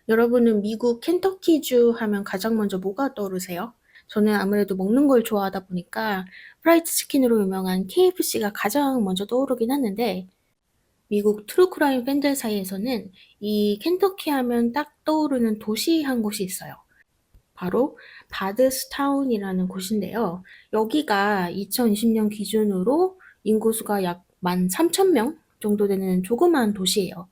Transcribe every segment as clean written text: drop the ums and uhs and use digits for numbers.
여러분은 미국 켄터키주 하면 가장 먼저 뭐가 떠오르세요? 저는 아무래도 먹는 걸 좋아하다 보니까 프라이드 치킨으로 유명한 KFC가 가장 먼저 떠오르긴 하는데 미국 트루 크라임 팬들 사이에서는 이 켄터키 하면 딱 떠오르는 도시 한 곳이 있어요. 바로 바드스타운이라는 곳인데요. 여기가 2020년 기준으로 인구수가 약 13,000명 정도 되는 조그마한 도시예요.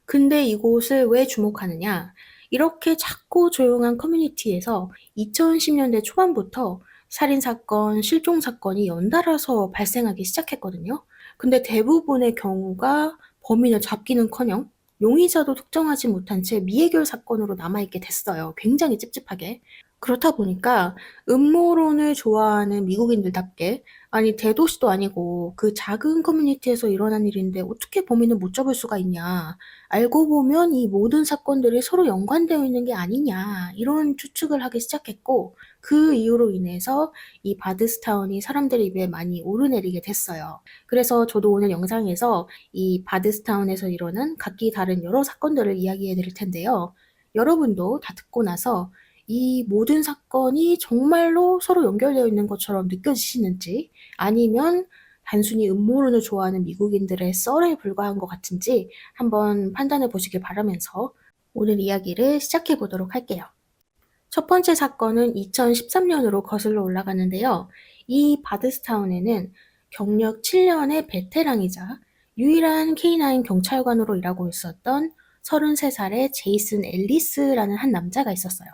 근데 이곳을 왜 주목하느냐? 이렇게 작고 조용한 커뮤니티에서 2010년대 초반부터 살인 사건, 실종 사건이 연달아서 발생하기 시작했거든요. 근데 대부분의 경우가 범인을 잡기는커녕 용의자도 특정하지 못한 채 미해결 사건으로 남아있게 됐어요. 굉장히 찝찝하게. 그렇다 보니까 음모론을 좋아하는 미국인들답게 아니 대도시도 아니고 그 작은 커뮤니티에서 일어난 일인데 어떻게 범인을 못 잡을 수가 있냐. 알고 보면 이 모든 사건들이 서로 연관되어 있는 게 아니냐. 이런 추측을 하기 시작했고 그 이유로 인해서 이 바드스타운이 사람들 입에 많이 오르내리게 됐어요. 그래서 저도 오늘 영상에서 이 바드스타운에서 일어난 각기 다른 여러 사건들을 이야기해 드릴 텐데요. 여러분도 다 듣고 나서 이 모든 사건이 정말로 서로 연결되어 있는 것처럼 느껴지시는지 아니면 단순히 음모론을 좋아하는 미국인들의 썰에 불과한 것 같은지 한번 판단해 보시길 바라면서 오늘 이야기를 시작해 보도록 할게요. 첫 번째 사건은 2013년으로 거슬러 올라가는데요. 이 바드스타운에는 경력 7년의 베테랑이자 유일한 K9 경찰관으로 일하고 있었던 33살의 제이슨 앨리스라는 한 남자가 있었어요.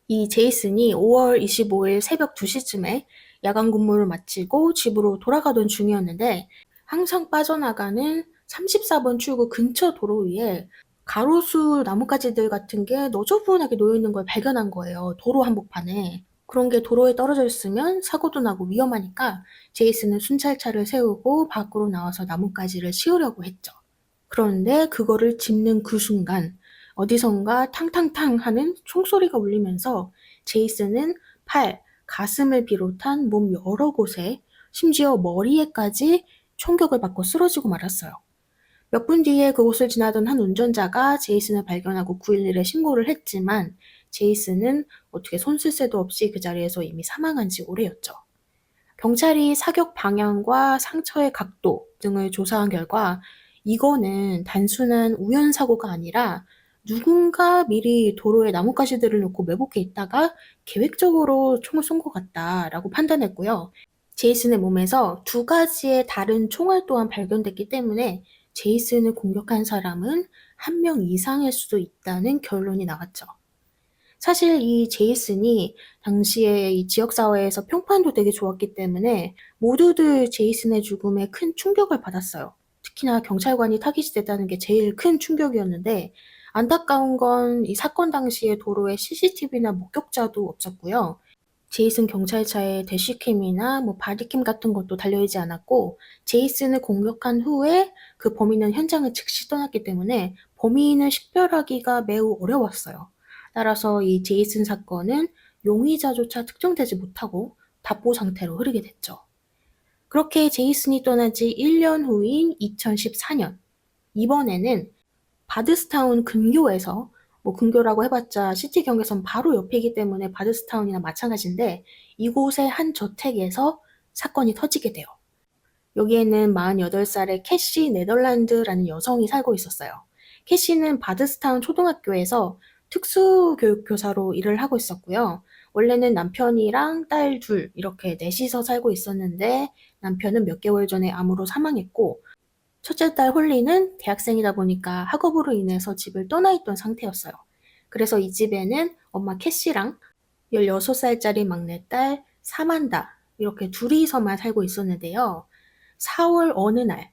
이 제이슨이 5월 25일 새벽 2시쯤에 야간 근무를 마치고 집으로 돌아가던 중이었는데 항상 빠져나가는 34번 출구 근처 도로 위에 가로수 나뭇가지들 같은 게 너저분하게 놓여 있는 걸 발견한 거예요. 도로 한복판에. 그런 게 도로에 떨어져 있으면 사고도 나고 위험하니까 제이슨은 순찰차를 세우고 밖으로 나와서 나뭇가지를 치우려고 했죠. 그런데 그거를 짚는 그 순간 어디선가 탕탕탕 하는 총소리가 울리면서 제이슨은 팔, 가슴을 비롯한 몸 여러 곳에 심지어 머리에까지 총격을 받고 쓰러지고 말았어요. 몇 분 뒤에 그곳을 지나던 한 운전자가 제이슨을 발견하고 911에 신고를 했지만 제이슨은 어떻게 손쓸 새도 없이 그 자리에서 이미 사망한 지 오래였죠. 경찰이 사격 방향과 상처의 각도 등을 조사한 결과 이거는 단순한 우연 사고가 아니라 누군가 미리 도로에 나뭇가지들을 놓고 매복해 있다가 계획적으로 총을 쏜 것 같다라고 판단했고요. 제이슨의 몸에서 두 가지의 다른 총알 또한 발견됐기 때문에 제이슨을 공격한 사람은 한 명 이상일 수도 있다는 결론이 나왔죠. 사실 이 제이슨이 당시에 이 지역 사회에서 평판도 되게 좋았기 때문에 모두들 제이슨의 죽음에 큰 충격을 받았어요. 특히나 경찰관이 타깃이 됐다는 게 제일 큰 충격이었는데 안타까운 건 이 사건 당시에 도로에 CCTV나 목격자도 없었고요. 제이슨 경찰차에 대시캠이나 뭐 바디캠 같은 것도 달려있지 않았고 제이슨을 공격한 후에 그 범인은 현장을 즉시 떠났기 때문에 범인을 식별하기가 매우 어려웠어요. 따라서 이 제이슨 사건은 용의자조차 특정되지 못하고 답보 상태로 흐르게 됐죠. 그렇게 제이슨이 떠난 지 1년 후인 2014년 이번에는 바드스타운 근교에서 뭐 근교라고 해봤자 시티 경계선 바로 옆이기 때문에 바드스타운이나 마찬가지인데 이곳의 한 저택에서 사건이 터지게 돼요. 여기에는 48살의 캐시 네덜란드라는 여성이 살고 있었어요. 캐시는 바드스타운 초등학교에서 특수교육교사로 일을 하고 있었고요. 원래는 남편이랑 딸 둘 이렇게 넷이서 살고 있었는데 남편은 몇 개월 전에 암으로 사망했고 첫째 딸 홀리는 대학생이다 보니까 학업으로 인해서 집을 떠나 있던 상태였어요. 그래서 이 집에는 엄마 캐시랑 16살짜리 막내딸 사만다 이렇게 둘이서만 살고 있었는데요. 4월 어느 날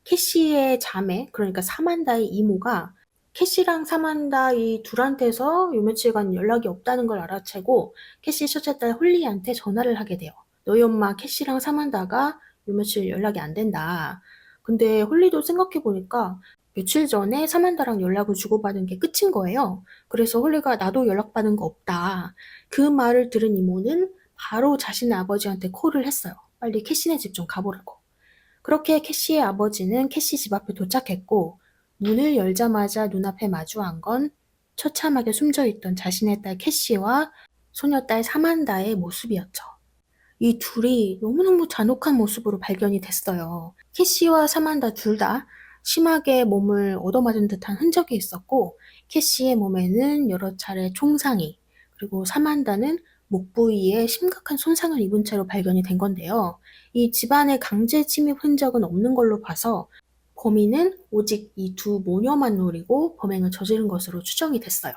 캐시의 자매 그러니까 사만다의 이모가 캐시랑 사만다 이 둘한테서 요 며칠간 연락이 없다는 걸 알아채고 캐시 첫째 딸 홀리한테 전화를 하게 돼요. "너희 엄마 캐시랑 사만다가 요 며칠 연락이 안 된다." 근데 홀리도 생각해 보니까 며칠 전에 사만다랑 연락을 주고받은 게 끝인 거예요. 그래서 홀리가 "나도 연락받은 거 없다." 그 말을 들은 이모는 바로 자신의 아버지한테 콜을 했어요. 빨리 캐시네 집 좀 가 보라고. 그렇게 캐시의 아버지는 캐시 집 앞에 도착했고 문을 열자마자 눈앞에 마주한 건 처참하게 숨져 있던 자신의 딸 캐시와 소녀딸 사만다의 모습이었죠. 이 둘이 너무너무 잔혹한 모습으로 발견이 됐어요. 캐시와 사만다 둘 다 심하게 몸을 얻어맞은 듯한 흔적이 있었고, 캐시의 몸에는 여러 차례 총상이, 그리고 사만다는 목 부위에 심각한 손상을 입은 채로 발견이 된 건데요. 이 집안의 강제 침입 흔적은 없는 걸로 봐서 범인은 오직 이 두 모녀만 노리고 범행을 저지른 것으로 추정이 됐어요.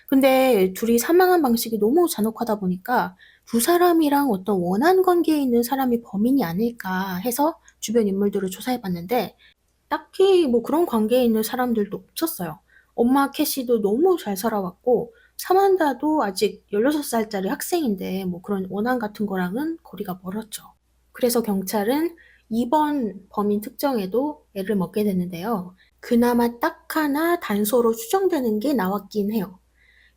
근데 둘이 사망한 방식이 너무 잔혹하다 보니까 두 사람이랑 어떤 원한 관계에 있는 사람이 범인이 아닐까 해서 주변 인물들을 조사해 봤는데 딱히 뭐 그런 관계에 있는 사람들도 없었어요. 엄마 캐시도 너무 잘 살아왔고 사만다도 아직 16살짜리 학생인데 뭐 그런 원한 같은 거랑은 거리가 멀었죠. 그래서 경찰은 이번 범인 특정에도 애를 먹게 되는데요. 그나마 딱 하나 단서로 추정되는 게 나왔긴 해요.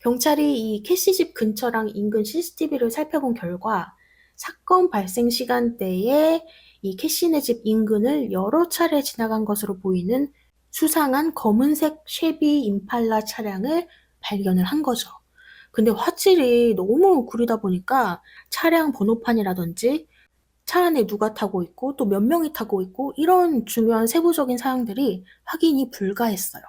경찰이 이 캐시 집 근처랑 인근 CCTV를 살펴본 결과 사건 발생 시간대에 이 캐시네 집 인근을 여러 차례 지나간 것으로 보이는 수상한 검은색 쉐비 임팔라 차량을 발견을 한 거죠. 근데 화질이 너무 구리다 보니까 차량 번호판이라든지 차 안에 누가 타고 있고 또 몇 명이 타고 있고 이런 중요한 세부적인 사항들이 확인이 불가했어요.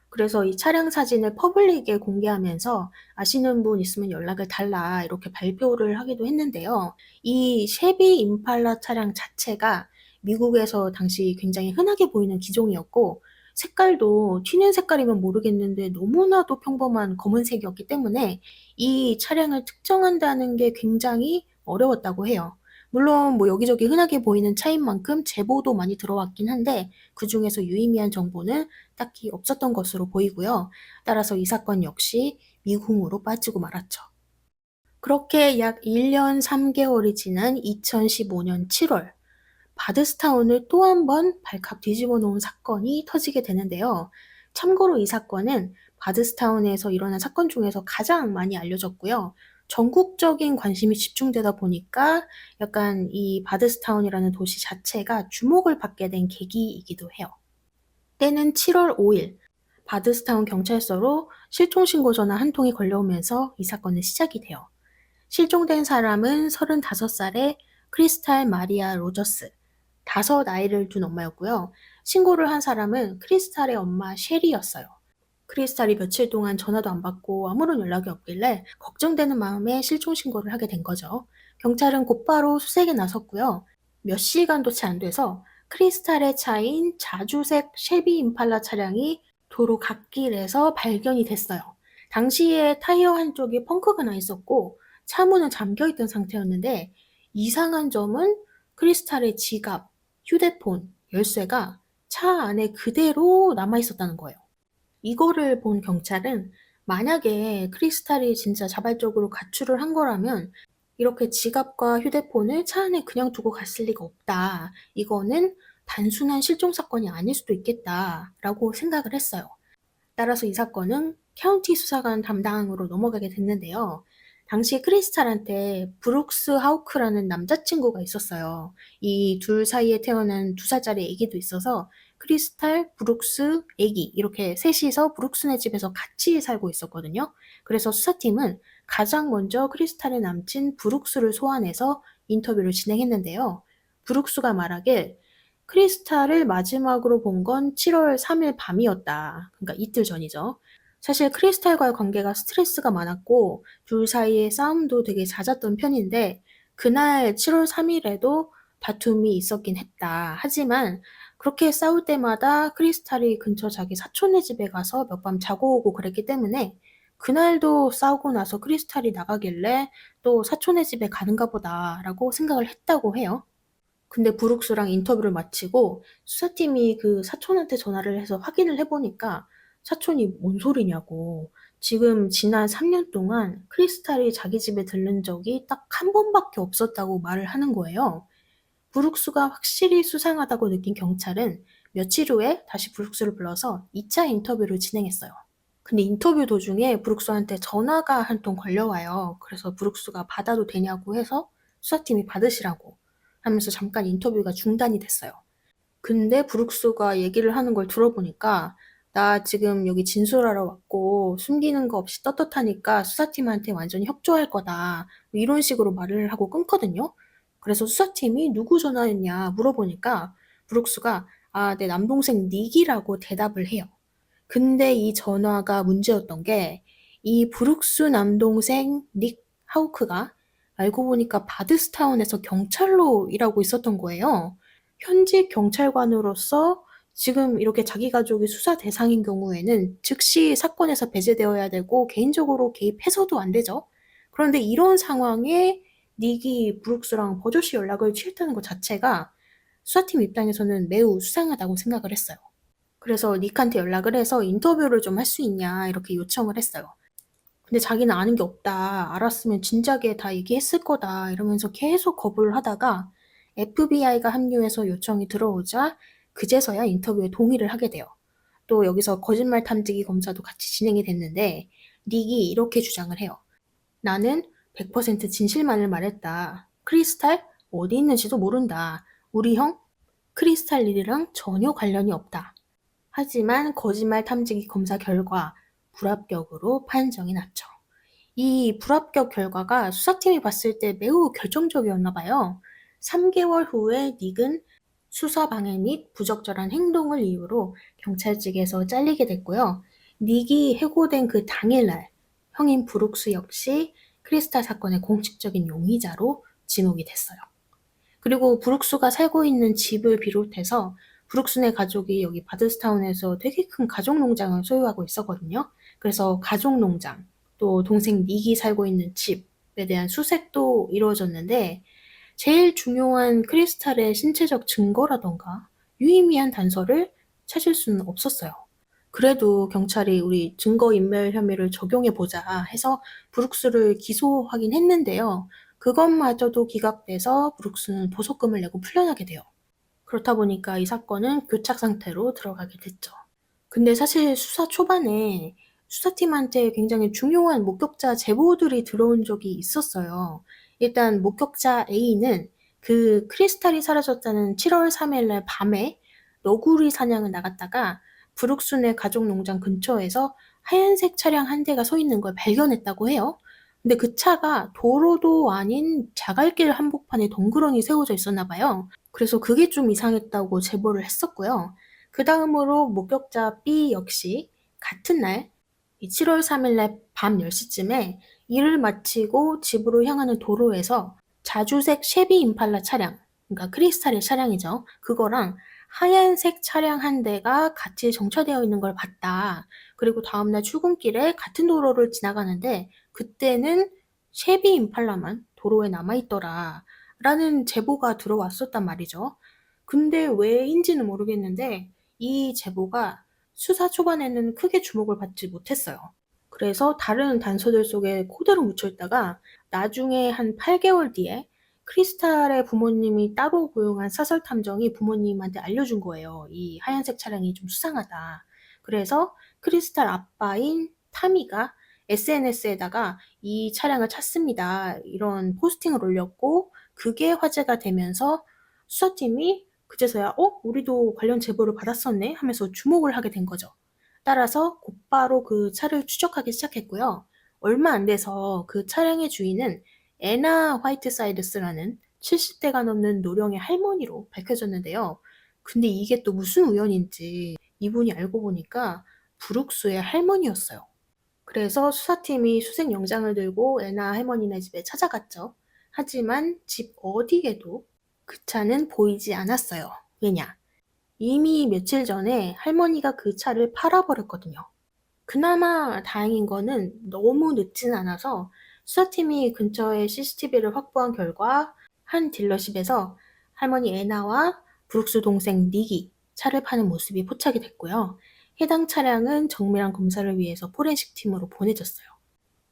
그래서 이 차량 사진을 퍼블릭에 공개하면서 "아시는 분 있으면 연락을 달라." 이렇게 발표를 하기도 했는데요. 이 쉐비 임팔라 차량 자체가 미국에서 당시 굉장히 흔하게 보이는 기종이었고 색깔도 튀는 색깔이면 모르겠는데 너무나도 평범한 검은색이었기 때문에 이 차량을 특정한다는 게 굉장히 어려웠다고 해요. 물론 뭐 여기저기 흔하게 보이는 차인 만큼 제보도 많이 들어왔긴 한데 그중에서 유의미한 정보는 딱히 없었던 것으로 보이고요. 따라서 이 사건 역시 미궁으로 빠지고 말았죠. 그렇게 약 1년 3개월이 지난 2015년 7월, 바드스타운을 또 한 번 발칵 뒤집어 놓은 사건이 터지게 되는데요. 참고로 이 사건은 바드스타운에서 일어난 사건 중에서 가장 많이 알려졌고요. 전국적인 관심이 집중되다 보니까 약간 이 바드스타운이라는 도시 자체가 주목을 받게 된 계기이기도 해요. 때는 7월 5일, 바드스타운 경찰서로 실종신고 전화 한 통이 걸려오면서 이 사건은 시작이 돼요. 실종된 사람은 35살의 크리스탈 마리아 로저스, 5 아이를 둔 엄마였고요. 신고를 한 사람은 크리스탈의 엄마 셰리였어요. 크리스탈이 며칠 동안 전화도 안 받고 아무런 연락이 없길래 걱정되는 마음에 실종 신고를 하게 된 거죠. 경찰은 곧바로 수색에 나섰고요. 몇 시간도 채 안 돼서 크리스탈의 차인 자주색 쉐비 임팔라 차량이 도로 갓길에서 발견이 됐어요. 당시에 타이어 한쪽이 펑크가 나 있었고 차 문은 잠겨 있던 상태였는데 이상한 점은 크리스탈의 지갑, 휴대폰, 열쇠가 차 안에 그대로 남아 있었다는 거예요. 이거를 본 경찰은 만약에 크리스탈이 진짜 자발적으로 가출을 한 거라면 이렇게 지갑과 휴대폰을 차 안에 그냥 두고 갔을 리가 없다. 이거는 단순한 실종 사건이 아닐 수도 있겠다라고 생각을 했어요. 따라서 이 사건은 카운티 수사관 담당으로 넘어가게 됐는데요. 당시 크리스탈한테 브룩스 하우크라는 남자친구가 있었어요. 이 둘 사이에 태어난 2살짜리 아기도 있어서 크리스탈, 브룩스, 아기 이렇게 셋이서 브룩스네 집에서 같이 살고 있었거든요. 그래서 수사팀은 가장 먼저 크리스탈의 남친 브룩스를 소환해서 인터뷰를 진행했는데요. 브룩스가 말하길 크리스탈을 마지막으로 본 건 7월 3일 밤이었다. 그러니까 이틀 전이죠. 사실 크리스탈과의 관계가 스트레스가 많았고 둘 사이의 싸움도 되게 잦았던 편인데 그날 7월 3일에도 다툼이 있었긴 했다. 하지만 그렇게 싸울 때마다 크리스탈이 근처 자기 사촌네 집에 가서 몇 밤 자고 오고 그랬기 때문에 그날도 싸우고 나서 크리스탈이 나가길래 또 사촌네 집에 가는가 보다라고 생각을 했다고 해요. 근데 브룩스랑 인터뷰를 마치고 수사팀이 그 사촌한테 전화를 해서 확인을 해 보니까 사촌이 뭔 소리냐고. 지금 지난 3년 동안 크리스탈이 자기 집에 들른 적이 딱 한 번밖에 없었다고 말을 하는 거예요. 브룩스가 확실히 수상하다고 느낀 경찰은 며칠 후에 다시 브룩스를 불러서 2차 인터뷰를 진행했어요. 근데 인터뷰 도중에 브룩스한테 전화가 한 통 걸려와요. 그래서 브룩스가 받아도 되냐고 해서 수사팀이 받으시라고 하면서 잠깐 인터뷰가 중단이 됐어요. 근데 브룩스가 얘기를 하는 걸 들어보니까 "나 지금 여기 진술하러 왔고 숨기는 거 없이 떳떳하니까 수사팀한테 완전히 협조할 거다." 뭐 이런 식으로 말을 하고 끊거든요. 그래서 수사팀이 "누구 전화였냐?" 물어보니까 브룩스가 "아 내 남동생 닉이라고." 대답을 해요. 근데 이 전화가 문제였던 게 이 브룩스 남동생 닉 하우크가 알고 보니까 바드스타운에서 경찰로 일하고 있었던 거예요. 현직 경찰관으로서 지금 이렇게 자기 가족이 수사 대상인 경우에는 즉시 사건에서 배제되어야 되고 개인적으로 개입해서도 안 되죠. 그런데 이런 상황에 닉이 브룩스랑 버젓이 연락을 취했다는 것 자체가 수사팀 입장에서는 매우 수상하다고 생각을 했어요. 그래서 닉한테 연락을 해서 "인터뷰를 좀 할 수 있냐." 이렇게 요청을 했어요. 근데 자기는 "아는 게 없다. 알았으면 진작에 다 얘기했을 거다." 이러면서 계속 거부를 하다가 FBI가 합류해서 요청이 들어오자 그제서야 인터뷰에 동의를 하게 돼요. 또 여기서 거짓말 탐지기 검사도 같이 진행이 됐는데 닉이 이렇게 주장을 해요. "나는 100% 진실만을 말했다. 크리스탈 어디 있는지도 모른다. 우리 형 크리스탈 일이랑 전혀 관련이 없다." 하지만 거짓말 탐지기 검사 결과 불합격으로 판정이 났죠. 이 불합격 결과가 수사팀이 봤을 때 매우 결정적이었나 봐요. 3개월 후에 닉은 수사 방해 및 부적절한 행동을 이유로 경찰 측에서 잘리게 됐고요. 닉이 해고된 그 당일날 형인 브룩스 역시 크리스탈 사건의 공식적인 용의자로 지목이 됐어요. 그리고 브룩스가 살고 있는 집을 비롯해서 브룩스네 가족이 여기 바드스타운에서 되게 큰 가족 농장을 소유하고 있었거든요. 그래서 가족 농장, 또 동생 닉이 살고 있는 집에 대한 수색도 이루어졌는데 제일 중요한 크리스탈의 신체적 증거라던가 유의미한 단서를 찾을 수는 없었어요. 그래도 경찰이 "우리 증거인멸 혐의를 적용해 보자." 해서 브룩스를 기소하긴 했는데요. 그것마저도 기각돼서 브룩스는 보석금을 내고 풀려나게 돼요. 그렇다 보니까 이 사건은 교착 상태로 들어가게 됐죠. 근데 사실 수사 초반에 수사팀한테 굉장히 중요한 목격자 제보들이 들어온 적이 있었어요. 일단 목격자 A는 그 크리스탈이 사라졌다는 7월 3일 날 밤에 너구리 사냥을 나갔다가 브룩순의 가족 농장 근처에서 하얀색 차량 한 대가 서 있는 걸 발견했다고 해요. 근데 그 차가 도로도 아닌 자갈길 한복판에 덩그러니 세워져 있었나 봐요. 그래서 그게 좀 이상했다고 제보를 했었고요. 그다음으로 목격자 B 역시 같은 날 이 7월 3일 날 밤 10시쯤에 일을 마치고 집으로 향하는 도로에서 자주색 쉐비 임팔라 차량, 그러니까 크리스탈의 차량이죠. 그거랑 하얀색 차량 한 대가 같이 정차되어 있는 걸 봤다. 그리고 다음날 출근길에 같은 도로를 지나가는데 그때는 쉐비 임팔라만 도로에 남아 있더라. 라는 제보가 들어왔었단 말이죠. 근데 왜인지는 모르겠는데 이 제보가 수사 초반에는 크게 주목을 받지 못했어요. 그래서 다른 단서들 속에 그대로 묻혀 있다가 나중에 한 8개월 뒤에 크리스탈의 부모님이 따로 고용한 사설 탐정이 부모님한테 알려준 거예요. "이 하얀색 차량이 좀 수상하다." 그래서 크리스탈 아빠인 타미가 SNS에다가 "이 차량을 찾습니다." 이런 포스팅을 올렸고 그게 화제가 되면서 수사팀이 그제서야 '어 우리도 관련 제보를 받았었네.' 하면서 주목을 하게 된 거죠. 따라서 곧바로 그 차를 추적하기 시작했고요. 얼마 안 돼서 그 차량의 주인은 애나 화이트사이드스라는 70 대가 넘는 노령의 할머니로 밝혀졌는데요. 근데 이게 또 무슨 우연인지 이분이 알고 보니까 브룩스의 할머니였어요. 그래서 수사팀이 수색 영장을 들고 애나 할머니네 집에 찾아갔죠. 하지만 집 어디에도 그 차는 보이지 않았어요. 왜냐? 이미 며칠 전에 할머니가 그 차를 팔아버렸거든요. 그나마 다행인 거는 너무 늦진 않아서 수사팀이 근처에 CCTV를 확보한 결과 한 딜러십에서 할머니 애나와 브룩스 동생 닉이 차를 파는 모습이 포착이 됐고요. 해당 차량은 정밀한 검사를 위해서 포렌식 팀으로 보내졌어요.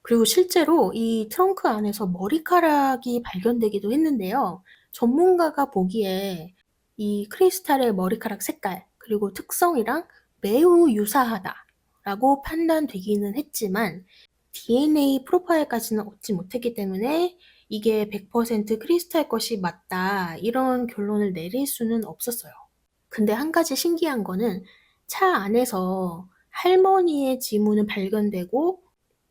그리고 실제로 이 트렁크 안에서 머리카락이 발견되기도 했는데요. 전문가가 보기에 이 크리스탈의 머리카락 색깔 그리고 특성이랑 매우 유사하다라고 판단되기는 했지만 DNA 프로파일까지는 얻지 못했기 때문에 이게 100% 크리스탈 것이 맞다 이런 결론을 내릴 수는 없었어요. 근데 한 가지 신기한 거는 차 안에서 할머니의 지문은 발견되고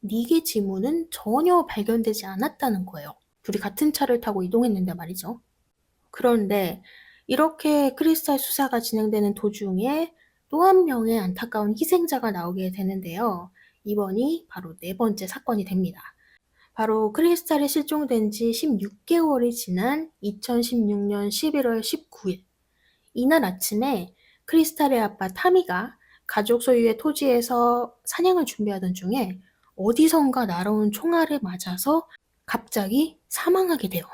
닉의 지문은 전혀 발견되지 않았다는 거예요. 둘이 같은 차를 타고 이동했는데 말이죠. 그런데 이렇게 크리스탈 수사가 진행되는 도중에 또 한 명의 안타까운 희생자가 나오게 되는데요. 이번이 바로 네 번째 사건이 됩니다. 바로 크리스탈이 실종된 지 16개월이 지난 2016년 11월 19일. 이날 아침에 크리스탈의 아빠 타미가 가족 소유의 토지에서 사냥을 준비하던 중에 어디선가 날아온 총알에 맞아서 갑자기 사망하게 돼요.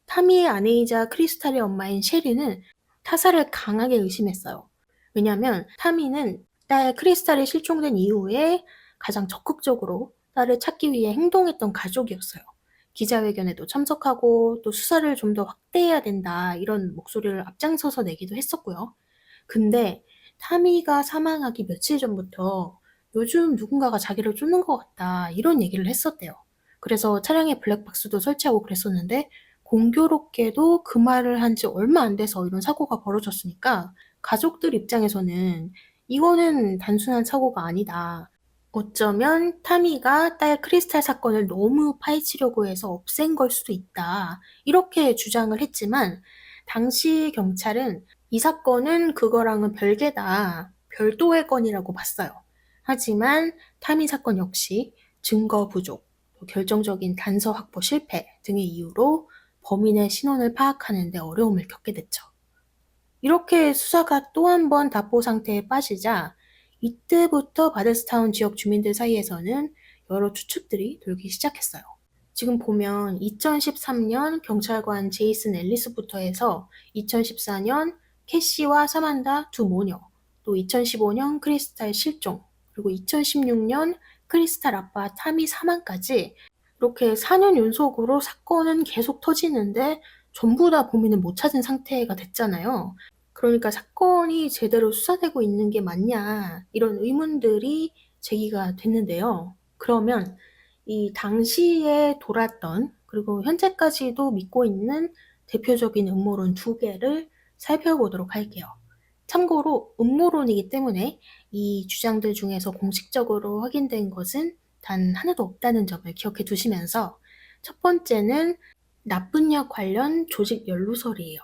타미의 아내이자 크리스탈의 엄마인 셰리는 타살을 강하게 의심했어요. 왜냐하면 타미는 딸 크리스탈이 실종된 이후에 가장 적극적으로 딸을 찾기 위해 행동했던 가족이었어요. 기자회견에도 참석하고 또 수사를 좀 더 확대해야 된다 이런 목소리를 앞장서서 내기도 했었고요. 근데 타미가 사망하기 며칠 전부터 요즘 누군가가 자기를 쫓는 것 같다 이런 얘기를 했었대요. 그래서 차량에 블랙박스도 설치하고 그랬었는데 공교롭게도 그 말을 한 지 얼마 안 돼서 이런 사고가 벌어졌으니까 가족들 입장에서는 이거는 단순한 사고가 아니다. 어쩌면 타미가 딸 크리스탈 사건을 너무 파헤치려고 해서 없앤 걸 수도 있다. 이렇게 주장을 했지만 당시 경찰은 이 사건은 그거랑은 별개다. 별도의 건이라고 봤어요. 하지만 타미 사건 역시 증거 부족, 또 결정적인 단서 확보 실패 등의 이유로 범인의 신원을 파악하는 데 어려움을 겪게 됐죠. 이렇게 수사가 또 한 번 답보 상태에 빠지자 이때부터 바데스타운 지역 주민들 사이에서는 여러 추측들이 돌기 시작했어요. 지금 보면 2013년 경찰관 제이슨 앨리스부터 해서 2014년 캐시와 사만다 두 모녀, 또 2015년 크리스탈 실종, 그리고 2016년 크리스탈 아빠 타미 사망까지 이렇게 4년 연속으로 사건은 계속 터지는데 전부 다 범인을 못 찾은 상태가 됐잖아요. 그러니까 사건이 제대로 수사되고 있는 게 맞냐 이런 의문들이 제기가 됐는데요. 그러면 이 당시에 돌았던 그리고 현재까지도 믿고 있는 대표적인 음모론 두 개를 살펴보도록 할게요. 참고로 음모론이기 때문에 이 주장들 중에서 공식적으로 확인된 것은 단 하나도 없다는 점을 기억해 두시면서 첫 번째는 나쁜 약 관련 조직 연루설이에요.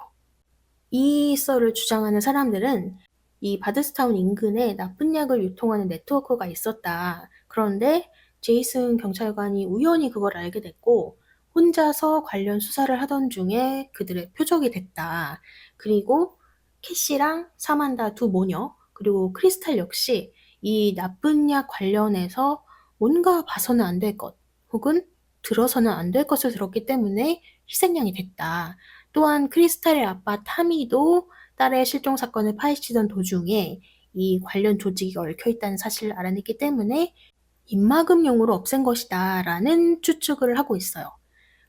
이 썰을 주장하는 사람들은 이 바드스타운 인근에 나쁜 약을 유통하는 네트워크가 있었다. 그런데 제이슨 경찰관이 우연히 그걸 알게 됐고 혼자서 관련 수사를 하던 중에 그들의 표적이 됐다. 그리고 캐시랑 사만다 두 모녀 그리고 크리스탈 역시 이 나쁜 약 관련해서 뭔가 봐서는 안 될 것 혹은 들어서는 안 될 것을 들었기 때문에 희생양이 됐다. 또한 크리스탈의 아빠 타미도 딸의 실종 사건을 파헤치던 도중에 이 관련 조직이 얽혀 있다는 사실을 알아냈기 때문에 입막음용으로 없앤 것이다 라는 추측을 하고 있어요.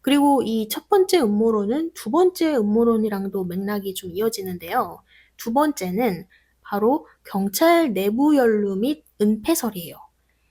그리고 이 첫 번째 음모론은 두 번째 음모론이랑도 맥락이 좀 이어지는데요. 두 번째는 바로 경찰 내부 연루 및 은폐설이에요.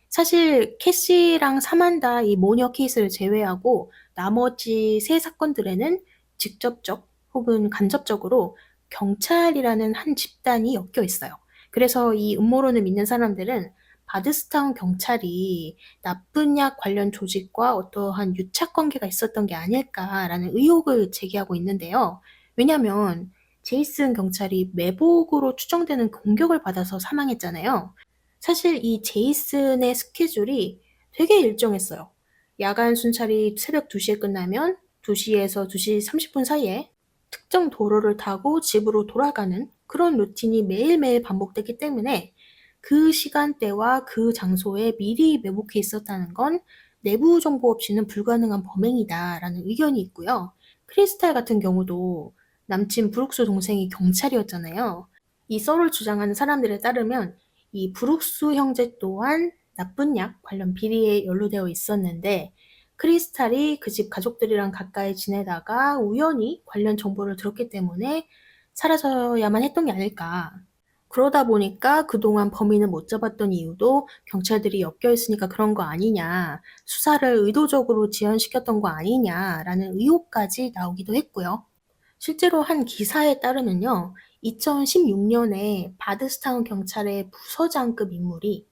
사실 캐시랑 사만다 이 모녀 케이스를 제외하고 나머지 세 사건들에는 직접적 혹은 간접적으로 경찰이라는 한 집단이 엮여 있어요. 그래서 이 음모론을 믿는 사람들은 바드스타운 경찰이 나쁜 약 관련 조직과 어떠한 유착 관계가 있었던 게 아닐까라는 의혹을 제기하고 있는데요. 왜냐하면 제이슨 경찰이 매복으로 추정되는 공격을 받아서 사망했잖아요. 사실 이 제이슨의 스케줄이 되게 일정했어요. 야간 순찰이 새벽 2시에 끝나면 2시에서 2시 30분 사이에 특정 도로를 타고 집으로 돌아가는 그런 루틴이 매일매일 반복됐기 때문에 그 시간대와 그 장소에 미리 매복해 있었다는 건 내부 정보 없이는 불가능한 범행이다라는 의견이 있고요. 크리스탈 같은 경우도 남친 브룩스 동생이 경찰이었잖아요. 이 썰을 주장하는 사람들에 따르면 이 브룩스 형제 또한 나쁜 약 관련 비리에 연루되어 있었는데 크리스탈이 그 집 가족들이랑 가까이 지내다가 우연히 관련 정보를 들었기 때문에 사라져야만 했던 게 아닐까. 그러다 보니까 그동안 범인을 못 잡았던 이유도 경찰들이 엮여 있으니까 그런 거 아니냐, 수사를 의도적으로 지연시켰던 거 아니냐라는 의혹까지 나오기도 했고요. 실제로 한 기사에 따르면요. 2016년에 바드스타운 경찰의 부서장급 인물이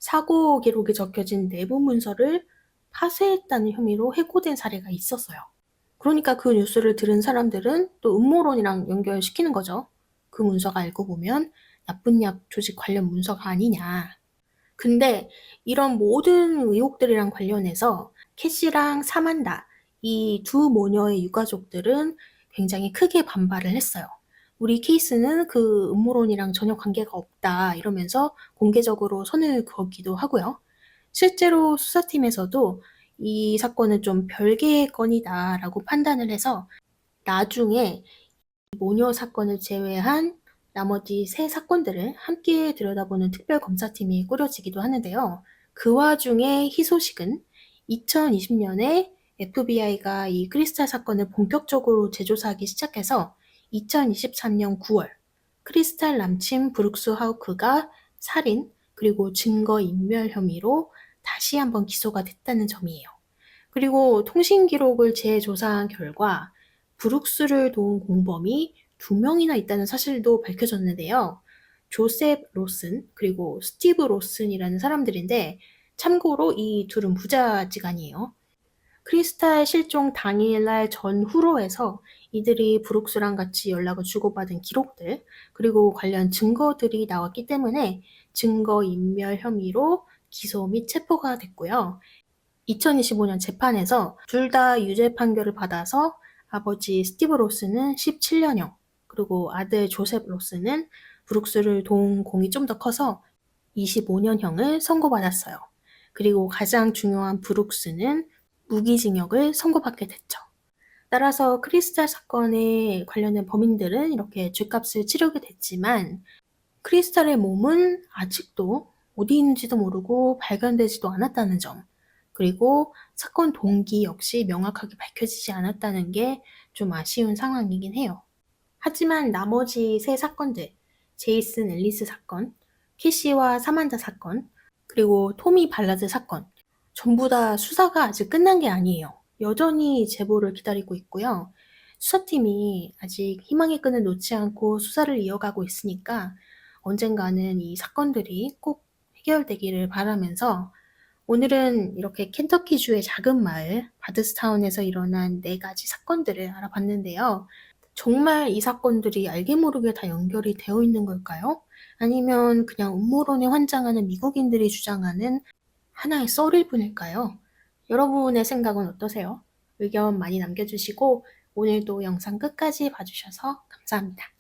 사고 기록이 적혀진 내부 문서를 파쇄했다는 혐의로 해고된 사례가 있었어요. 그러니까 그 뉴스를 들은 사람들은 또 음모론이랑 연결시키는 거죠. 그 문서가 알고 보면 나쁜 약 조직 관련 문서가 아니냐. 근데 이런 모든 의혹들이랑 관련해서 캐시랑 사만다, 이 두 모녀의 유가족들은 굉장히 크게 반발을 했어요. 우리 케이스는 그 음모론이랑 전혀 관계가 없다 이러면서 공개적으로 선을 그었기도 하고요. 실제로 수사팀에서도 이 사건은 좀 별개의 건이다라고 판단을 해서 나중에 모녀 사건을 제외한 나머지 세 사건들을 함께 들여다보는 특별검사팀이 꾸려지기도 하는데요. 그 와중에 희소식은 2020년에 FBI가 이 크리스탈 사건을 본격적으로 재조사하기 시작해서 2023년 9월 크리스탈 남친 브룩스 하우크가 살인 그리고 증거인멸 혐의로 다시 한번 기소가 됐다는 점이에요. 그리고 통신 기록을 재조사한 결과 브룩스를 도운 공범이 2명이나 있다는 사실도 밝혀졌는데요. 조셉 로슨 그리고 스티브 로슨이라는 사람들인데 참고로 이 둘은 부자지간이에요. 크리스탈 실종 당일날 전후로 해서 이들이 브룩스랑 같이 연락을 주고받은 기록들 그리고 관련 증거들이 나왔기 때문에 증거인멸 혐의로 기소 및 체포가 됐고요. 2025년 재판에서 둘 다 유죄 판결을 받아서 아버지 스티브 로스는 17년형, 그리고 아들 조셉 로스는 브룩스를 도운 공이 좀 더 커서 25년형을 선고받았어요. 그리고 가장 중요한 브룩스는 무기징역을 선고받게 됐죠. 따라서 크리스탈 사건에 관련된 범인들은 이렇게 죗값을 치르게 됐지만 크리스탈의 몸은 아직도 어디 있는지도 모르고 발견되지도 않았다는 점, 그리고 사건 동기 역시 명확하게 밝혀지지 않았다는 게 좀 아쉬운 상황이긴 해요. 하지만 나머지 세 사건들, 제이슨 앨리스 사건, 캐시와 사만다 사건, 그리고 토미 발라드 사건, 전부 다 수사가 아직 끝난 게 아니에요. 여전히 제보를 기다리고 있고요. 수사팀이 아직 희망의 끈을 놓지 않고 수사를 이어가고 있으니까 언젠가는 이 사건들이 꼭 해결되기를 바라면서 오늘은 이렇게 켄터키주의 작은 마을 바드스타운에서 일어난 4가지 사건들을 알아봤는데요. 정말 이 사건들이 알게 모르게 다 연결이 되어 있는 걸까요? 아니면 그냥 음모론에 환장하는 미국인들이 주장하는 하나의 썰일 뿐일까요? 여러분의 생각은 어떠세요? 의견 많이 남겨주시고 오늘도 영상 끝까지 봐주셔서 감사합니다.